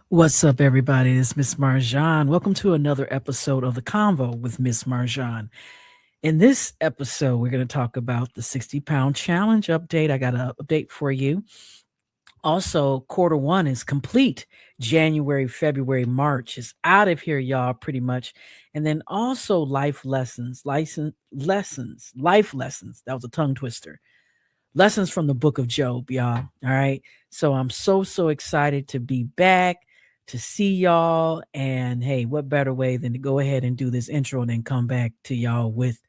What's up, everybody? It's Miss Marjon. Welcome to another episode of the Convo with Miss Marjon. In this episode, we're going to talk about the 60-pound challenge update. I got an update for you. Also, quarter one is complete. January, February, March is out of here, y'all, pretty much. And then also life lessons. That was a tongue twister. Lessons from the book of Job, y'all. All right. So I'm so excited to be back, to see y'all. And hey, what better way than to go ahead and do this intro and then come back to y'all with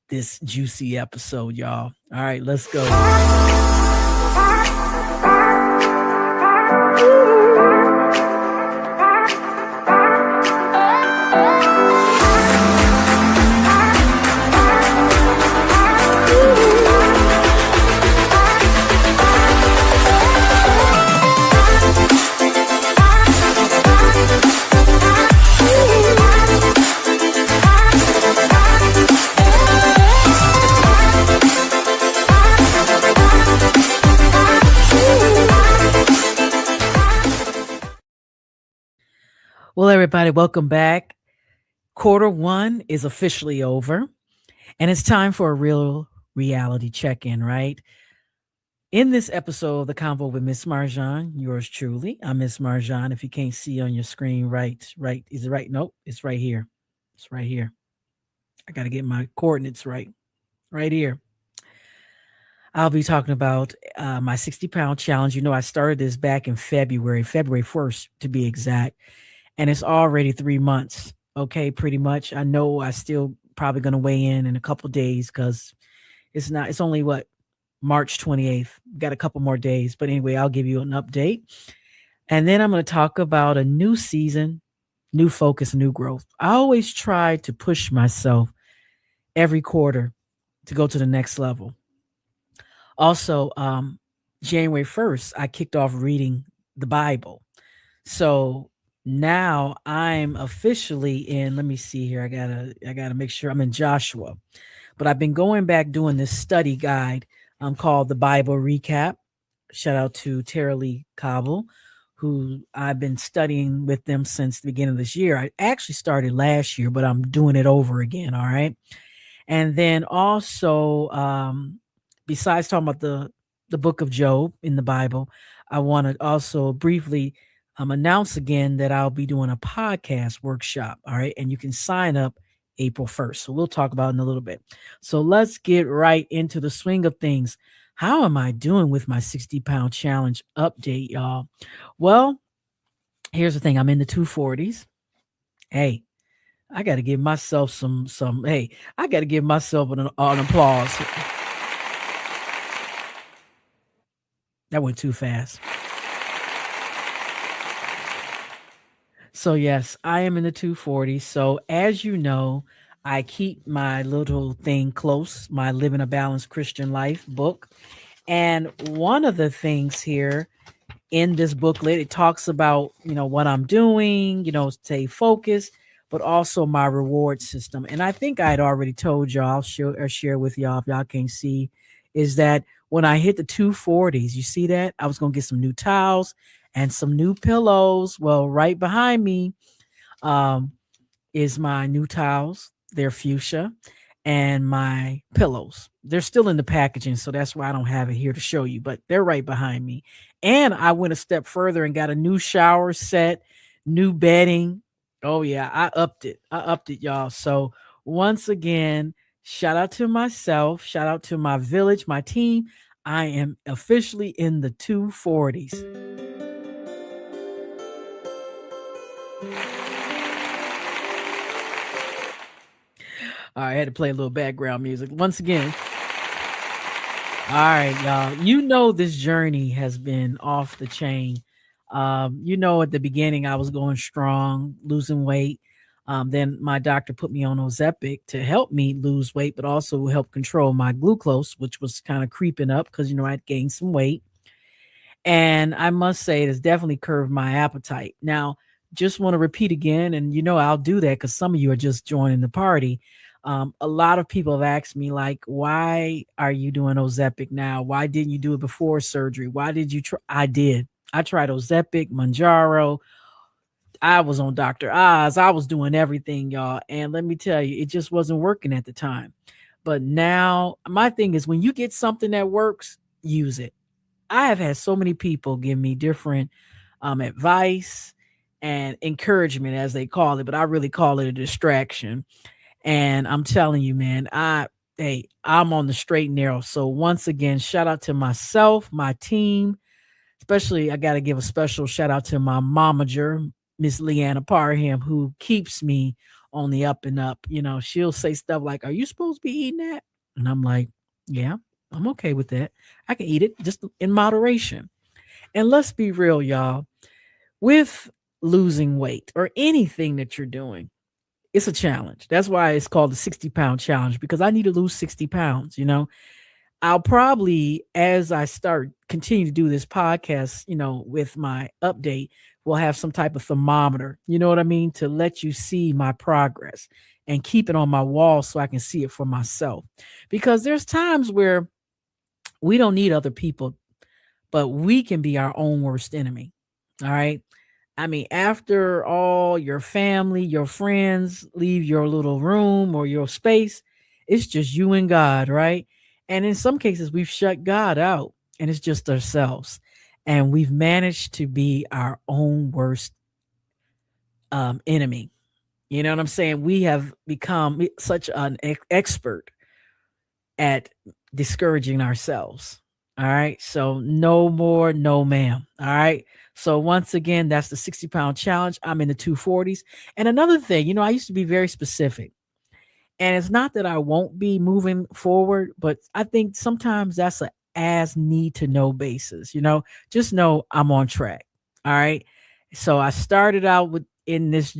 this juicy episode, y'all. All right, let's go. Well, everybody, welcome back. Quarter one is officially over, and it's time for a real reality check in, right? In this episode of the Convo with Miss Marjon, yours truly, I'm Miss Marjon. If you can't see on your screen, right, is it right? Nope, it's right here. It's right here. I got to get my coordinates right here. I'll be talking about my 60-pound challenge. You know, I started this back in February 1st to be exact, and it's already 3 months. Okay, pretty much. I know I still probably going to weigh in a couple days because it's only what, March 28th. Got a couple more days. But anyway, I'll give you an update. And then I'm going to talk about a new season, new focus, new growth. I always try to push myself every quarter to go to the next level. Also, January 1st, I kicked off reading the Bible. So now I'm officially in, let me see here. I gotta make sure I'm in Joshua. But I've been going back doing this study guide called the Bible Recap. Shout out to Tara Lee Cobble, who I've been studying with them since the beginning of this year. I actually started last year, but I'm doing it over again. All right. And then also, besides talking about the book of Job in the Bible, I want to also briefly announce again that I'll be doing a podcast workshop. All right. And you can sign up April 1st. So we'll talk about it in a little bit. So let's get right into the swing of things. How am I doing with my 60-pound challenge update, y'all? Well, here's the thing. I'm in the 240s. Hey, I got to give myself hey, I got to give myself an applause. That went too fast. So yes, I am in the 240s. So as you know, I keep my little thing close, my Living a Balanced Christian Life book. And one of the things here in this booklet, it talks about, what I'm doing, stay focused, but also my reward system. And I think I had already told y'all, share with y'all if y'all can't see, is that when I hit the 240s, you see that? I was going to get some new towels and some new pillows. Well, right behind me um, is my new towels. They're fuchsia, and my pillows. They're still in the packaging, so that's why I don't have it here to show you, but they're right behind me. And I went a step further and got a new shower set, new bedding. Oh yeah, I upped it. Y'all. So once again, shout out to myself, shout out to my village, my team. I am officially in the 240s. All right, I had to play a little background music. Once again, all right, y'all. You know this journey has been off the chain. At the beginning I was going strong, losing weight. Then my doctor put me on Ozempic to help me lose weight, but also help control my glucose, which was kind of creeping up because I'd gained some weight. And I must say it has definitely curbed my appetite. Now, just want to repeat again, and I'll do that because some of you are just joining the party. A lot of people have asked me, like, why are you doing Ozempic now? Why didn't you do it before surgery? Why did you try? I did. I tried Ozempic, Manjaro. I was on Dr. Oz. I was doing everything, y'all. And let me tell you, it just wasn't working at the time. But now, my thing is when you get something that works, use it. I have had so many people give me different advice and encouragement, as they call it, but I really call it a distraction. And I'm telling you, man, I'm on the straight and narrow. So once again, shout out to myself, my team, especially I got to give a special shout out to my momager, Miss Leanna Parham, who keeps me on the up and up. You know, she'll say stuff like, "Are you supposed to be eating that?" And I'm like, "Yeah, I'm okay with that. I can eat it just in moderation." And let's be real, y'all, with losing weight or anything that you're doing, it's a challenge. That's why it's called the 60-pound challenge, because I need to lose 60 pounds. I'll probably, as I start continue to do this podcast, with my update, we'll have some type of thermometer, you know what I mean, to let you see my progress and keep it on my wall so I can see it for myself. Because there's times where we don't need other people, but we can be our own worst enemy. All right. I mean, after all your family, your friends leave your little room or your space, it's just you and God, right? And in some cases, we've shut God out and it's just ourselves. And we've managed to be our own worst enemy. You know what I'm saying? We have become such an expert at discouraging ourselves. All right. So no more, no ma'am. All right. So once again, that's the 60-pound challenge. I'm in the 240s. And another thing, I used to be very specific. And it's not that I won't be moving forward, but I think sometimes that's a as need to know basis. Just know I'm on track. All right. So I started out with in this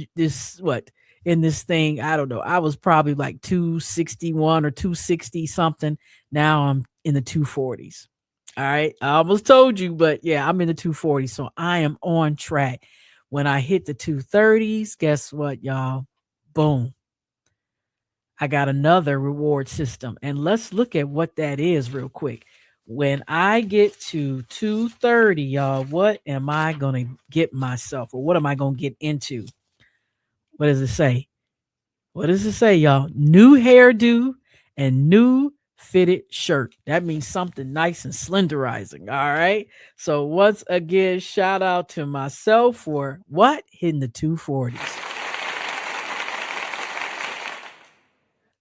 what in this thing. I don't know. I was probably like 261 or 260 something. Now I'm in the 240s. All right. I almost told you, but yeah, I'm in the 240s. So I am on track. When I hit the 230s, guess what, y'all? Boom. I got another reward system. And let's look at what that is real quick. When I get to 230, y'all, what am I going to get myself, or what am I going to get into? What does it say? What does it say, y'all? New hairdo and new fitted shirt. That means something nice and slenderizing. All right. So once again, shout out to myself for what? Hitting the 240s.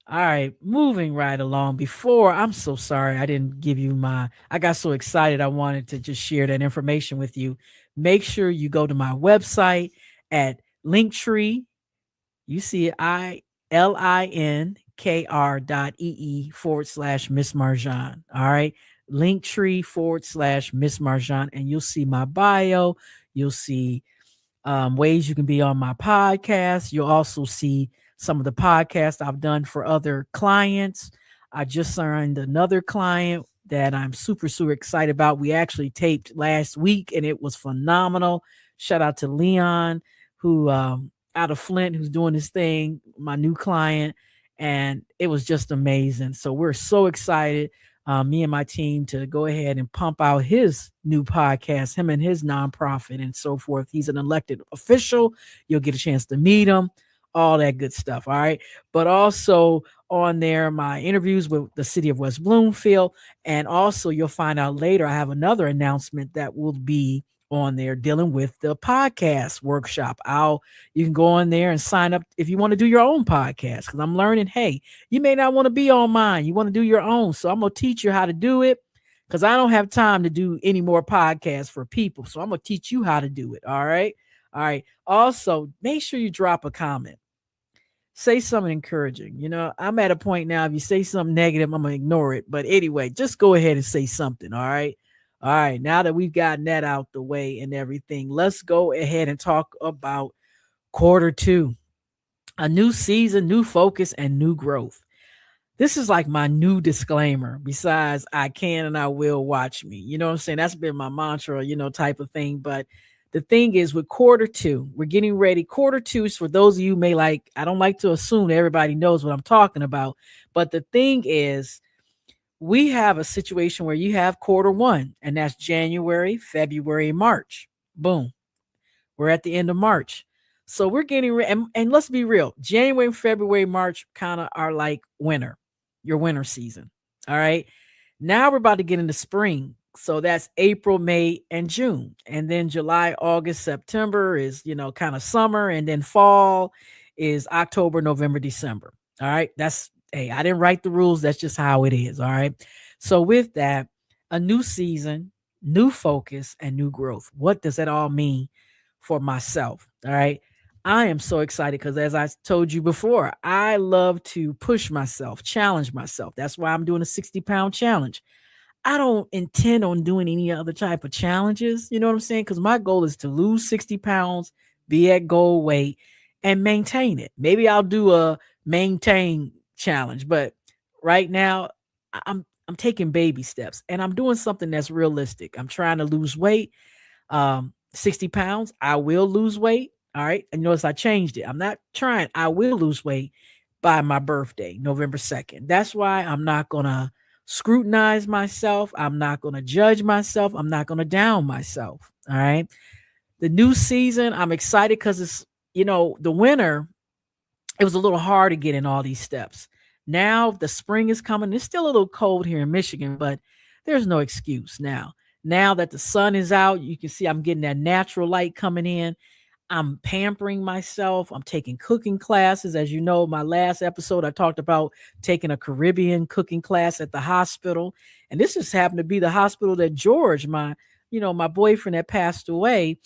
All right, moving right along. Before, I'm so sorry I didn't give you I got so excited I wanted to just share that information with you. Make sure you go to my website at Linktree. You see it, linkr.ee/ Miss Marjon. All right. Linktree/ Miss Marjon. And you'll see my bio. You'll see ways you can be on my podcast. You'll also see some of the podcasts I've done for other clients. I just signed another client that I'm super, super excited about. We actually taped last week and it was phenomenal. Shout out to Leon, who out of Flint, who's doing this thing, my new client. And it was just amazing. So we're so excited, me and my team, to go ahead and pump out his new podcast, him and his nonprofit and so forth. He's an elected official. You'll get a chance to meet him, all that good stuff. All right. But also on there, my interviews with the city of West Bloomfield. And also you'll find out later, I have another announcement that will be on there dealing with the podcast workshop. You can go on there and sign up if you want to do your own podcast, because I'm learning, hey, you may not want to be on mine. You want to do your own. So I'm going to teach you how to do it, because I don't have time to do any more podcasts for people. So I'm going to teach you how to do it. All right. All right. Also, make sure you drop a comment. Say something encouraging. I'm at a point now, if you say something negative, I'm going to ignore it. But anyway, just go ahead and say something. All right. All right. Now that we've gotten that out the way and everything, let's go ahead and talk about Q2. A new season, new focus, and new growth. This is like my new disclaimer. Besides, I can and I will watch me. You know what I'm saying? That's been my mantra, type of thing. But the thing is, with Q2, we're getting ready. Q2 is for those of you who I don't like to assume that everybody knows what I'm talking about. But the thing is, we have a situation where you have quarter one, and that's January, February, March. Boom. We're at the end of March. So we're getting and let's be real. January, February, March kind of are like winter, your winter season. All right. Now we're about to get into spring. So that's April, May, and June. And then July, August, September is, kind of summer. And then fall is October, November, December. All right. Hey, I didn't write the rules. That's just how it is. All right. So with that, a new season, new focus, and new growth. What does that all mean for myself? All right. I am so excited because, as I told you before, I love to push myself, challenge myself. That's why I'm doing a 60-pound challenge. I don't intend on doing any other type of challenges. You know what I'm saying? Because my goal is to lose 60 pounds, be at goal weight, and maintain it. Maybe I'll do a maintain challenge, but right now I'm taking baby steps and I'm doing something that's realistic. I'm trying to lose weight, 60 pounds. I will lose weight. All right. And notice I changed it. I'm not trying. I will lose weight by my birthday, November 2nd. That's why I'm not going to scrutinize myself. I'm not going to judge myself. I'm not going to down myself. All right. The new season, I'm excited because the winter, it was a little hard to get in all these steps. Now the spring is coming. It's still a little cold here in Michigan, but there's no excuse now. Now that the sun is out, you can see I'm getting that natural light coming in. I'm pampering myself. I'm taking cooking classes. As you know, my last episode, I talked about taking a Caribbean cooking class at the hospital. And this just happened to be the hospital that George, my boyfriend that passed away,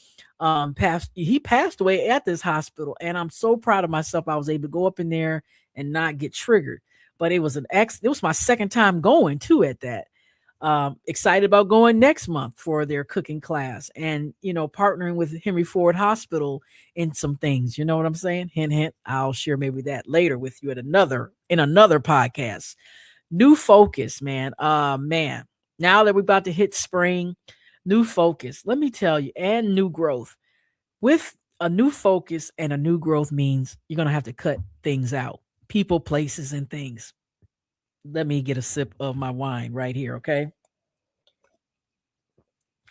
he passed away at this hospital. And I'm so proud of myself. I was able to go up in there and not get triggered. But it was it was my second time going too at that. Excited about going next month for their cooking class and, partnering with Henry Ford Hospital in some things. You know what I'm saying? Hint, hint. I'll share maybe that later with you in another podcast. New focus, man. Man, now that we're about to hit spring, new focus. Let me tell you, and new growth. With a new focus and a new growth means you're going to have to cut things out, people, places, and things. Let me get a sip of my wine right here, okay?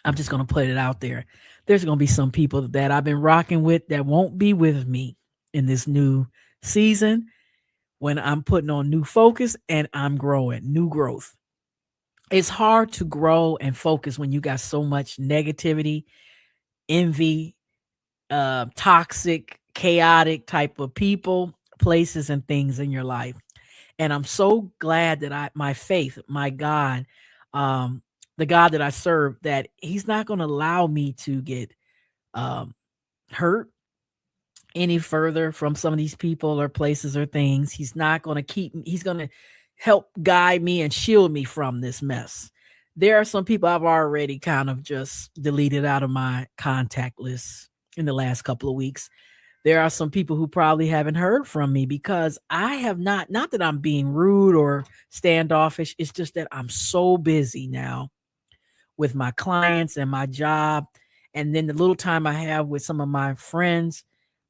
I'm just going to put it out there. There's going to be some people that I've been rocking with that won't be with me in this new season when I'm putting on new focus and I'm growing, new growth. It's hard to grow and focus when you got so much negativity, envy, toxic, chaotic type of people, places, and things in your life. And I'm so glad that my faith, my God, the God that I serve, that He's not going to allow me to get um, hurt any further from some of these people or places or things. He's not going to He's going to help guide me and shield me from this mess. There are some people I've already kind of just deleted out of my contact list in the last couple of weeks. There are some people who probably haven't heard from me because I have not that I'm being rude or standoffish. It's just that I'm so busy now with my clients and my job. And then the little time I have with some of my friends,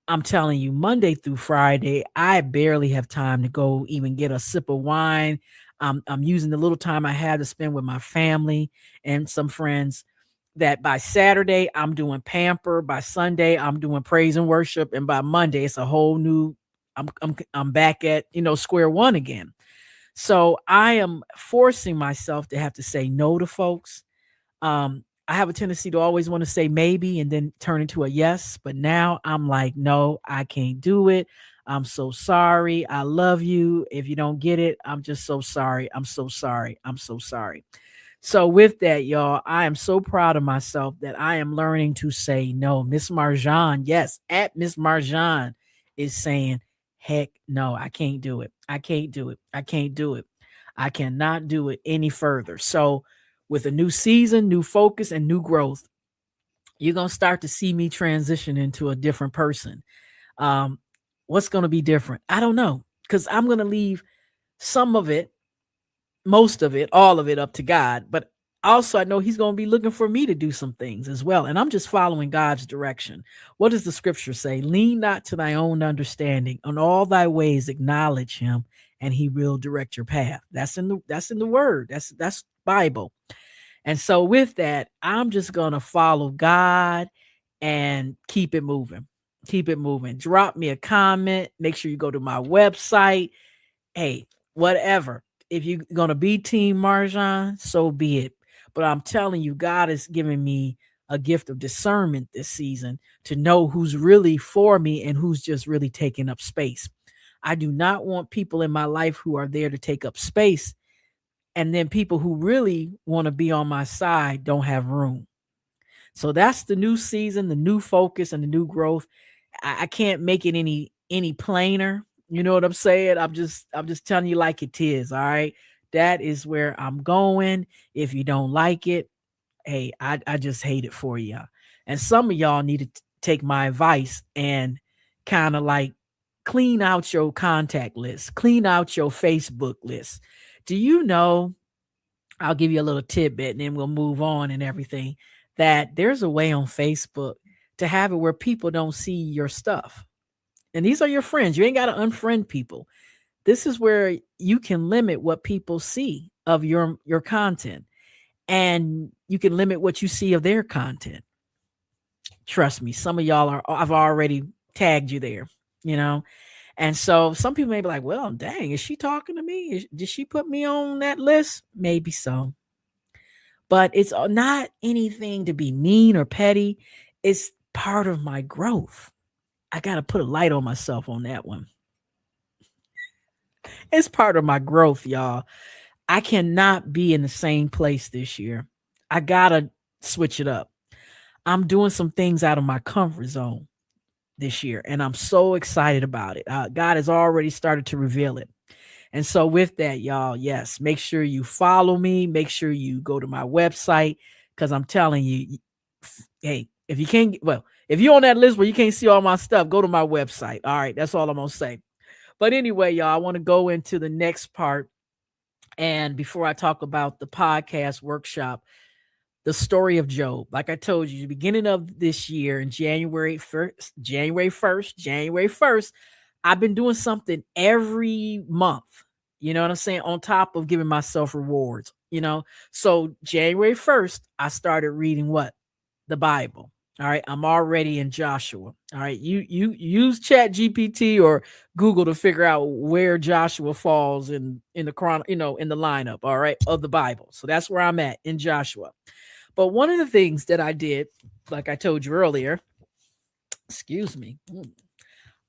I'm telling you, Monday through Friday, I barely have time to go even get a sip of wine. I'm using the little time I have to spend with my family and some friends. That by Saturday, I'm doing pamper. By Sunday, I'm doing praise and worship. And by Monday, it's a whole new, I'm back at, square one again. So I am forcing myself to have to say no to folks. I have a tendency to always want to say maybe and then turn into a yes. But now I'm like, no, I can't do it. I'm so sorry. I love you. If you don't get it, I'm just so sorry. I'm so sorry. I'm so sorry. So with that, y'all, I am so proud of myself that I am learning to say no. Miss Marjon, yes, at Miss Marjon is saying, heck no, I can't do it. I can't do it. I can't do it. I cannot do it any further. So with a new season, new focus, and new growth, you're going to start to see me transition into a different person. Um, what's going to be different? I don't know, because I'm going to leave some of it, most of it, all of it up to God. But also, I know He's going to be looking for me to do some things as well. And I'm just following God's direction. What does the scripture say? Lean not to thy own understanding. On all thy ways, acknowledge Him, and he will direct your path. That's in the word. That's Bible. And so with that, I'm just going to follow God and keep it moving. Keep it moving. Drop me a comment. Make sure you go to my website. Hey, whatever. If you're going to be Team Marjon, so be it. But I'm telling you, God is giving me a gift of discernment this season to know who's really for me and who's just really taking up space. I do not want people in my life who are there to take up space, and then people who really want to be on my side don't have room. So that's the new season, the new focus, and the new growth. I can't make it any plainer. You know what I'm saying? I'm just telling you like it is. All right. That is where I'm going. If you don't like it, hey, I just hate it for you. And some of y'all need to take my advice and kind of like clean out your contact list, clean out your Facebook list. Do you know? I'll give you a little tidbit and then we'll move on and everything. That there's a way on Facebook to have it where people don't see your stuff. And these are your friends. You ain't got to unfriend people. This is where you can limit what people see of your content, and you can limit what you see of their content. Trust me, some of y'all are I've already tagged you there, you know. And so some people may be like, "Well, dang, is she talking to me? Did she put me on that list?" Maybe so. But it's not anything to be mean or petty. It's part of my growth. I got to put a light on myself on that one. It's part of my growth, y'all. I cannot be in the same place this year. I got to switch it up. I'm doing some things out of my comfort zone this year, and I'm so excited about it. God has already started to reveal it. And so, with that, y'all, yes, make sure you follow me. Make sure you go to my website because I'm telling you, hey, if you can't, well, if you're on that list where you can't see all my stuff, go to my website. All right, that's all I'm gonna say. But anyway, y'all, I want to go into the next part. And before I talk about the podcast workshop, the story of Job. Like I told you, the beginning of this year in January 1st, I've been doing something every month. You know what I'm saying? On top of giving myself rewards, you know. So January 1st, I started reading what? The Bible. All right. I'm already in Joshua. All right. You use Chat GPT or Google to figure out where Joshua falls in the in the lineup, all right, of the Bible. So that's where I'm at in Joshua. But one of the things that I did, like I told you earlier, excuse me,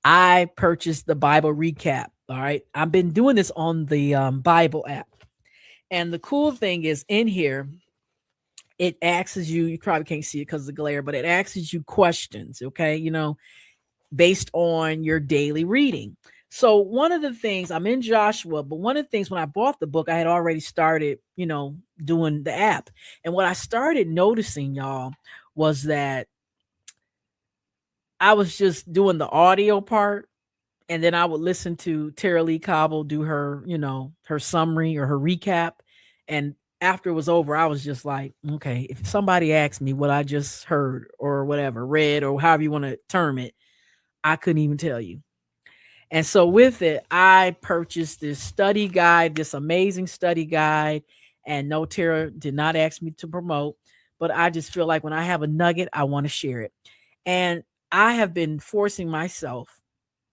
I purchased the Bible recap. All right. I've been doing this on the Bible app. And the cool thing is in here, it asks you probably can't see it because of the glare, but it asks you questions, okay, based on your daily reading. So one of the things, I'm in Joshua, but one of the things when I bought the book, I had already started, doing the app. And what I started noticing, y'all, was that I was just doing the audio part, and then I would listen to Tara Lee Cobble do her, her summary or her recap. And after it was over, I was just like, okay, if somebody asked me what I just heard or whatever, read, or however you want to term it, I couldn't even tell you. And so with it, I purchased this study guide, this amazing study guide. And no, Tara did not ask me to promote, but I just feel like when I have a nugget, I want to share it. And I have been forcing myself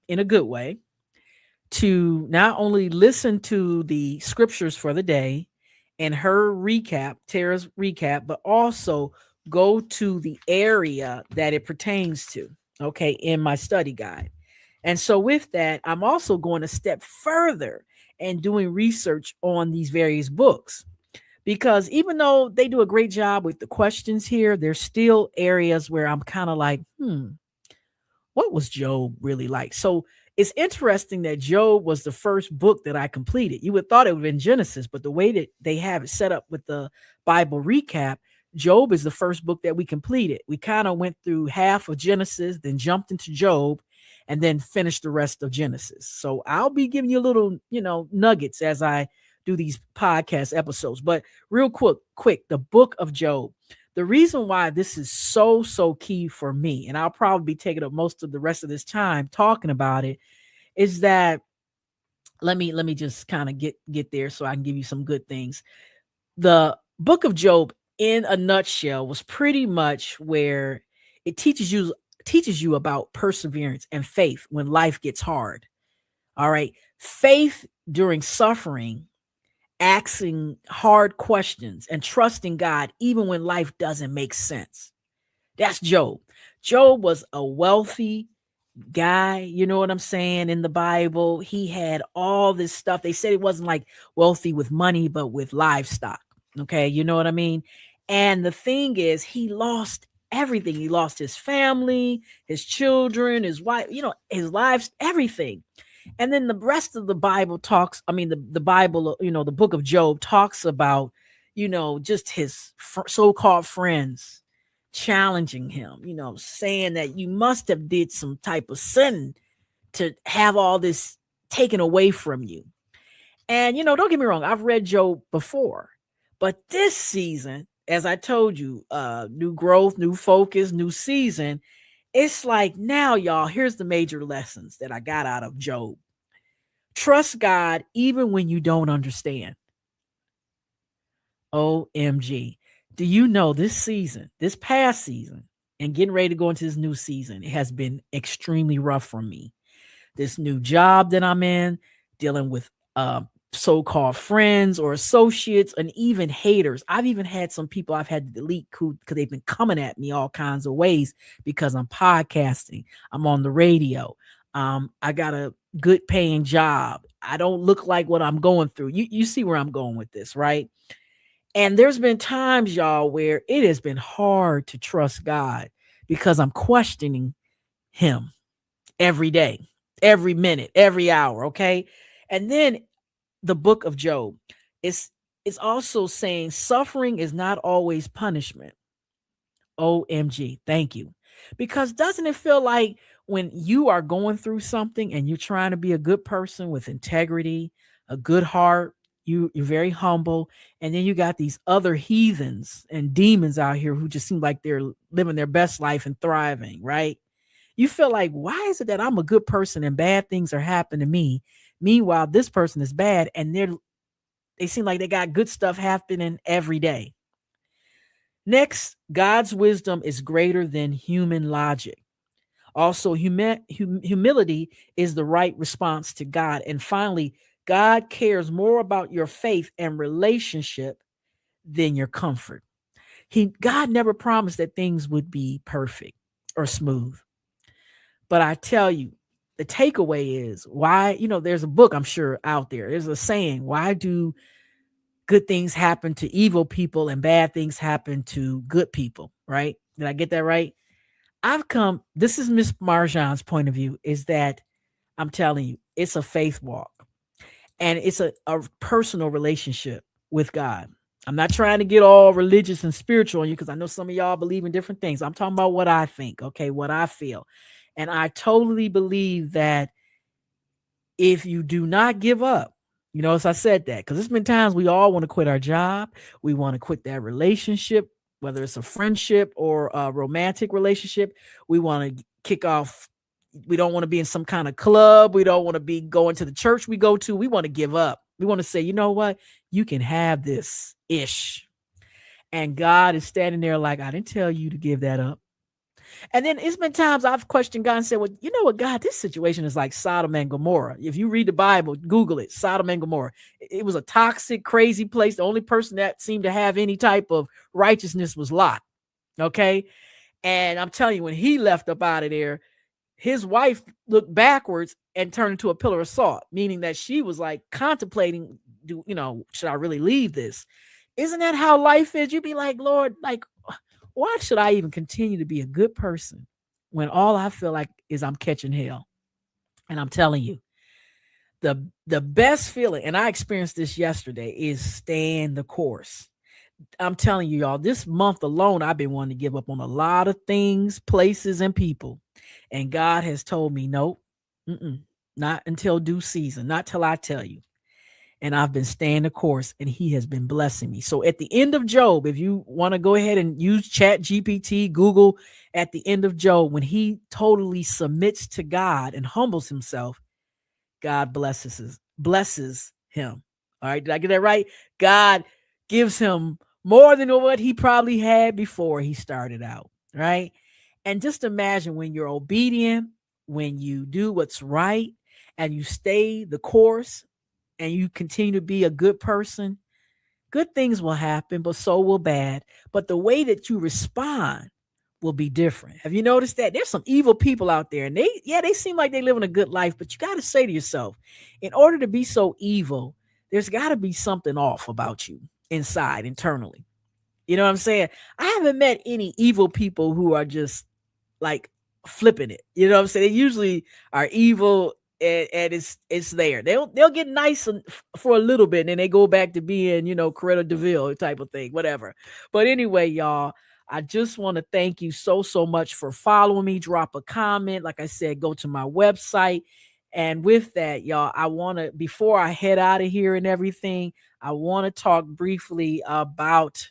in a good way to not only listen to the scriptures for the day and her recap, Tara's recap, but also go to the area that it pertains to, okay, in my study guide. And so with that, I'm also going a step further and doing research on these various books. Because even though they do a great job with the questions here, there's still areas where I'm kind of like, what was Job really like? So it's interesting that Job was the first book that I completed. You would thought it would have been Genesis, but the way that they have it set up with the Bible recap, Job is the first book that we completed. We kind of went through half of Genesis, then jumped into Job, and then finished the rest of Genesis. So I'll be giving you little, nuggets as I do these podcast episodes. But real quick, the book of Job. The reason why this is so key for me, and I'll probably be taking up most of the rest of this time talking about it, is that Let me just kind of get there so I can give you some good things. The book of Job in a nutshell was pretty much where it teaches you about perseverance and faith when life gets hard. All right. Faith during suffering, asking hard questions and trusting God even when life doesn't make sense. That's Job. Job was a wealthy guy, you know what I'm saying, in the Bible. He had all this stuff. They said it wasn't like wealthy with money, but with livestock. Okay, you know what I mean? And the thing is, he lost everything. He lost his family, his children, his wife, his lives, everything. And then the rest of the Bible talks, I mean, the Bible, the book of Job talks about, just his so-called friends challenging him, saying that you must have did some type of sin to have all this taken away from you. And, don't get me wrong, I've read Job before, but this season, as I told you, new growth, new focus, new season. It's like now, y'all, here's the major lessons that I got out of Job. Trust God even when you don't understand. OMG. Do you know this season, this past season, and getting ready to go into this new season, it has been extremely rough for me. This new job that I'm in, dealing with so-called friends or associates and even haters. I've even had some people I've had to delete because they've been coming at me all kinds of ways because I'm podcasting. I'm on the radio. I got a good paying job. I don't look like what I'm going through. You see where I'm going with this, right? And there's been times, y'all, where it has been hard to trust God because I'm questioning him every day, every minute, every hour. Okay. And then the book of Job is also saying suffering is not always punishment. OMG. Thank you. Because doesn't it feel like when you are going through something and you're trying to be a good person with integrity, a good heart, you're very humble, and then you got these other heathens and demons out here who just seem like they're living their best life and thriving, right? You feel like, why is it that I'm a good person and bad things are happening to me? Meanwhile, this person is bad and they seem like they got good stuff happening every day. Next, God's wisdom is greater than human logic. Also, humility is the right response to God. And finally, God cares more about your faith and relationship than your comfort. God never promised that things would be perfect or smooth. But I tell you, the takeaway is why, there's a book I'm sure out there. There's a saying, why do good things happen to evil people and bad things happen to good people, right? Did I get that right? This is Miss Marjon's point of view, is that I'm telling you, it's a faith walk and it's a personal relationship with God. I'm not trying to get all religious and spiritual on you because I know some of y'all believe in different things. I'm talking about what I think, okay, what I feel. And I totally believe that if you do not give up, as I said that, because there's been times we all want to quit our job. We want to quit that relationship, whether it's a friendship or a romantic relationship. We want to kick off. We don't want to be in some kind of club. We don't want to be going to the church we go to. We want to give up. We want to say, you know what? You can have this ish. And God is standing there like, I didn't tell you to give that up. And then it's been times I've questioned God and said, well, you know what, God, this situation is like Sodom and Gomorrah. If you read the Bible, Google it, Sodom and Gomorrah. It was a toxic, crazy place. The only person that seemed to have any type of righteousness was Lot. Okay. And I'm telling you, when he left up out of there, his wife looked backwards and turned into a pillar of salt, meaning that she was like contemplating, should I really leave this? Isn't that how life is? You'd be like, Lord, like, why should I even continue to be a good person when all I feel like is I'm catching hell? And I'm telling you, the best feeling, and I experienced this yesterday, is staying the course. I'm telling you, y'all, this month alone, I've been wanting to give up on a lot of things, places, and people. And God has told me, nope, not until due season, not till I tell you. And I've been staying the course and he has been blessing me. So at the end of Job, if you want to go ahead and use Chat GPT, Google, at the end of Job, when he totally submits to God and humbles himself, God blesses him. All right, did I get that right? God gives him more than what he probably had before he started out, right? And just imagine when you're obedient, when you do what's right, and you stay the course, and you continue to be a good person, good things will happen, but so will bad. But the way that you respond will be different. Have you noticed that? There's some evil people out there, and they seem like they living a good life, but you got to say to yourself, in order to be so evil, there's got to be something off about you inside, internally. You know what I'm saying? I haven't met any evil people who are just like flipping it. You know what I'm saying? They usually are evil, and it's there. They'll get nice for a little bit, and then they go back to being, Coretta Deville type of thing, whatever. But anyway, y'all, I just want to thank you so much for following me. Drop a comment. Like I said, go to my website. And with that, y'all, I want to, before I head out of here and everything, I want to talk briefly about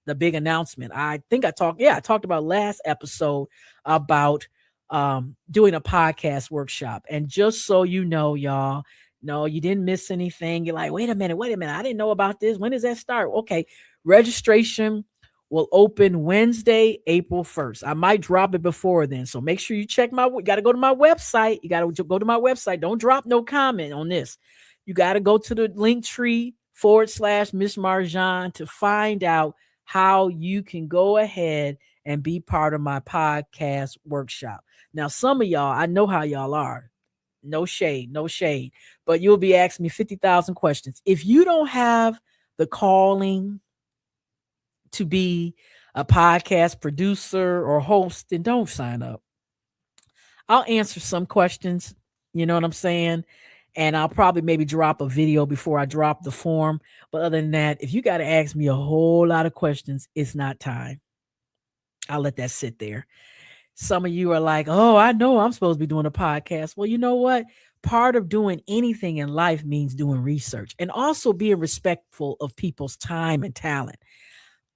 the big announcement. I talked about last episode about doing a podcast workshop. And just so you know, y'all, no, you didn't miss anything. You're like, wait a minute, I didn't know about this. When does that start? Okay, registration will open Wednesday, April 1st. I might drop it before then. So make sure you check you got to go to my website. You got to go to my website. Don't drop no comment on this. You got to go to the link tree /Miss Marjon to find out how you can go ahead and be part of my podcast workshop. Now, some of y'all, I know how y'all are. No shade, no shade. But you'll be asking me 50,000 questions. If you don't have the calling to be a podcast producer or host, then don't sign up. I'll answer some questions. You know what I'm saying? And I'll probably maybe drop a video before I drop the form. But other than that, if you got to ask me a whole lot of questions, it's not time. I'll let that sit there. Some of you are like, oh, I know I'm supposed to be doing a podcast. Well, you know what? Part of doing anything in life means doing research and also being respectful of people's time and talent.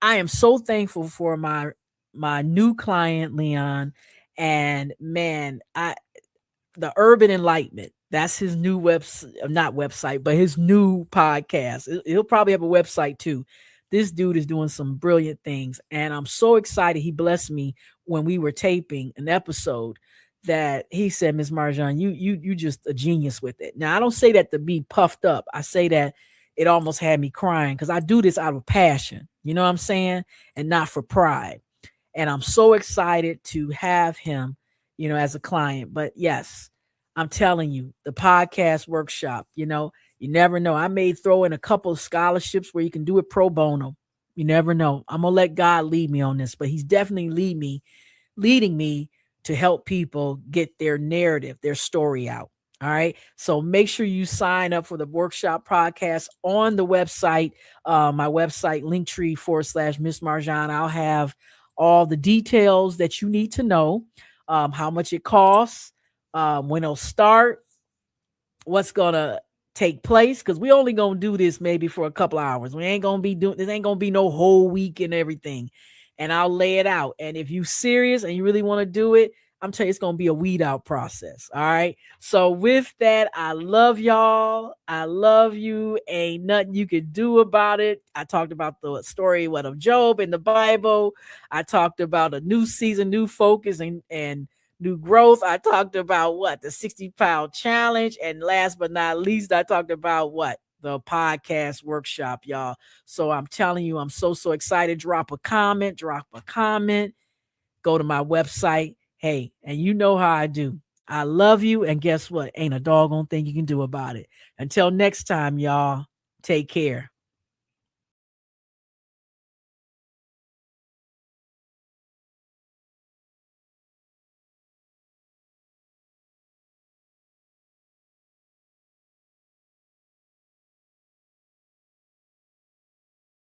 I am so thankful for my new client, Leon. And man, the Urban Enlightenment. That's his new not website, but his new podcast. He'll probably have a website too. This dude is doing some brilliant things, and I'm so excited. He blessed me when we were taping an episode that he said, Miss Marjon, you just a genius with it. Now, I don't say that to be puffed up. I say that it almost had me crying because I do this out of passion. You know what I'm saying? And not for pride. And I'm so excited to have him, as a client. But yes, I'm telling you, the podcast workshop, you never know. I may throw in a couple of scholarships where you can do it pro bono. You never know. I'm going to let God lead me on this, but he's definitely leading me to help people get their narrative, their story out. All right. So make sure you sign up for the workshop podcast on the website, my website, linktree /Miss Marjon. I'll have all the details that you need to know, how much it costs, when it'll start, what's going to take place, because we only going to do this maybe for a couple hours. We ain't going to be doing this, ain't going to be no whole week and everything. And I'll lay it out. And if you serious and you really want to do it, I'm telling you, it's going to be a weed out process. All right. So with that, I love y'all. I love you. Ain't nothing you can do about it. I talked about the story of Job in the Bible. I talked about a new season, new focus, and new growth. I talked about the 60-pound challenge. And last but not least, I talked about the podcast workshop, y'all. So I'm telling you, I'm so excited. Drop a comment, go to my website. Hey, and you know how I do. I love you. And guess what? Ain't a doggone thing you can do about it. Until next time, y'all, take care.